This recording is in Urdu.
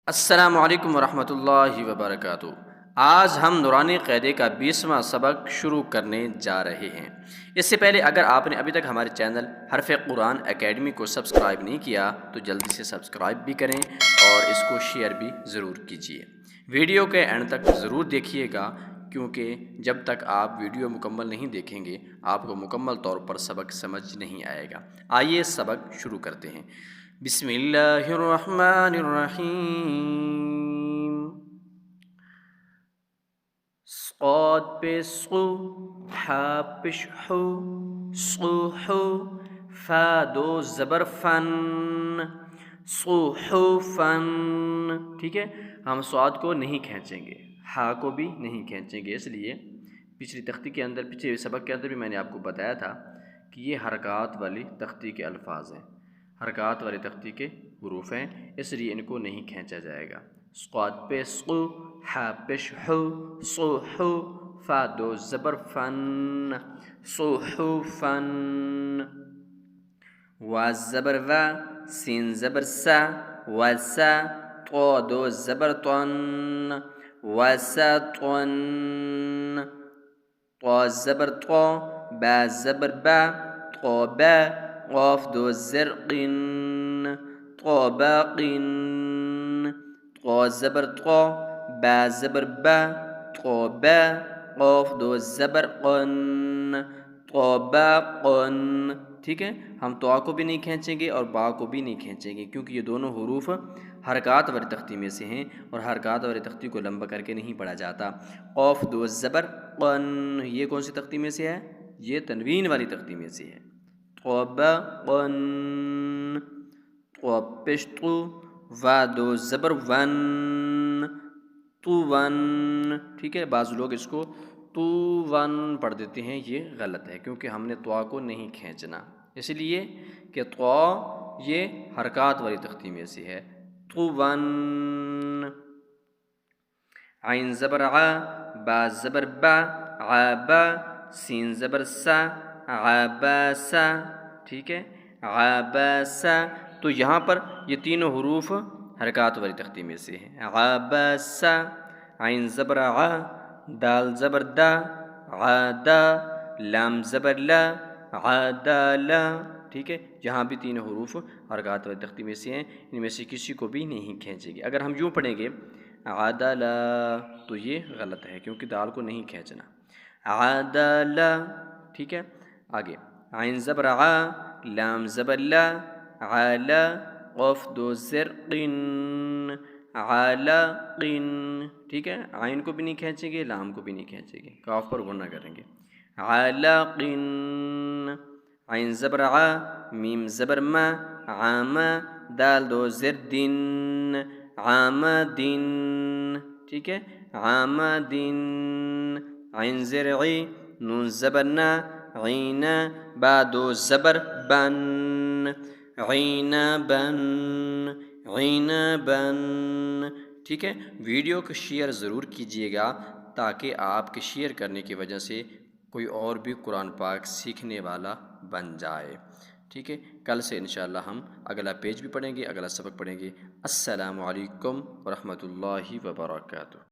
السلام علیکم ورحمۃ اللہ وبرکاتہ۔ آج ہم نورانی قاعدے کا 20واں سبق شروع کرنے جا رہے ہیں۔ اس سے پہلے اگر آپ نے ابھی تک ہمارے چینل حرف قرآن اکیڈمی کو سبسکرائب نہیں کیا تو جلدی سے سبسکرائب بھی کریں اور اس کو شیئر بھی ضرور کیجیے۔ ویڈیو کے اینڈ تک ضرور دیکھیے گا کیونکہ جب تک آپ ویڈیو مکمل نہیں دیکھیں گے آپ کو مکمل طور پر سبق سمجھ نہیں آئے گا۔ آئیے سبق شروع کرتے ہیں۔ بسم اللہ الرحمن الرحیم۔ صاد پہ صو، حا پش حو، صوحو، فا دو زبر فن، صوحفن۔ ٹھیک ہے، ہم صاد کو نہیں کھینچیں گے، ہا کو بھی نہیں کھینچیں گے، اس لیے پچھلی تختی کے اندر، پچھلے سبق کے اندر بھی میں نے آپ کو بتایا تھا کہ یہ حرکات والی تختی کے الفاظ ہیں، حرکات والی تختی کے حروف ہیں، اس لیے ان کو نہیں کھینچا جائے گا۔ صاد پہ صو، حا پش حو، صوحو، فا دو زبر فن، صوحفن۔ وا زبر وا، سین زبر سا، وسا، طو دو زبر طن، وسطن۔ طو زبر طو، با زبر با، طوبا، قاف دو زر قن، طوباقن۔ طو زبر طو، با زبر با، طوبا، قاف دو زبر قن، طوباقن۔ ٹھیک ہے، ہم طا کو بھی نہیں کھینچیں گے اور با کو بھی نہیں کھینچیں گے کیونکہ یہ دونوں حروف حرکات والی تختی میں سے ہیں اور حرکات والی تختی کو لمبا کر کے نہیں پڑھا جاتا۔ قاف دو زبر قن، یہ کون سی تختی میں سے ہے؟ یہ تنوین والی تختی میں سے ہے۔ طوباقن، طو پیش طو، وا دو زبر ون، طوون۔ ٹھیک ہے، بعض لوگ اس کو طوون پڑھ دیتے ہیں، یہ غلط ہے کیونکہ ہم نے طا کو نہیں کھینچنا، اس لیے کہ طا یہ حرکات والی تختی میں سے ہے۔ طوون۔ عین زبر ع، با زبر با، عابا، سین زبر سا، عاباسا۔ ٹھیک ہے، عاباسا۔ تو یہاں پر یہ تینوں حروف حرکات والی تختی میں سے ہیں۔ عاباسا، عین زبر ع، دال زبر دا، عادا، لام زبر لا، عادالا۔ ٹھیک ہے، یہاں بھی تینوں حروف حرکات والی تختی میں سے ہیں، ان میں سے کسی کو بھی نہیں کھینچے گے۔ اگر ہم یوں پڑھیں گے عادلا تو یہ غلط ہے کیونکہ دال کو نہیں کھینچنا۔ عادلا۔ ٹھیک ہے، آگے عین زبر ع، لام زبر لا، عالا، قاف دو زر قن، عالقن۔ ٹھیک ہے، عین کو بھی نہیں کھینچیں گے، لام کو بھی نہیں کھینچیں گے، کاف پر غنہ کریں گے۔ عالقن۔ عین زبر ع، میم زبر ما، عاما، دال دو زر دن، عامدن۔ ٹھیک ہے، عامدن۔ عین زر عی، نون زبر نا، عینا، با دو زبر بن، عینبن، عینبن۔ ٹھیک ہے، ویڈیو کو شیئر ضرور کیجیے گا تاکہ آپ کے شیئر کرنے کی وجہ سے کوئی اور بھی قرآن پاک سیکھنے والا بن جائے۔ ٹھیک ہے، کل سے انشاءاللہ ہم اگلا پیج بھی پڑھیں گے، اگلا سبق پڑھیں گے۔ السلام علیکم ورحمۃ اللہ وبرکاتہ۔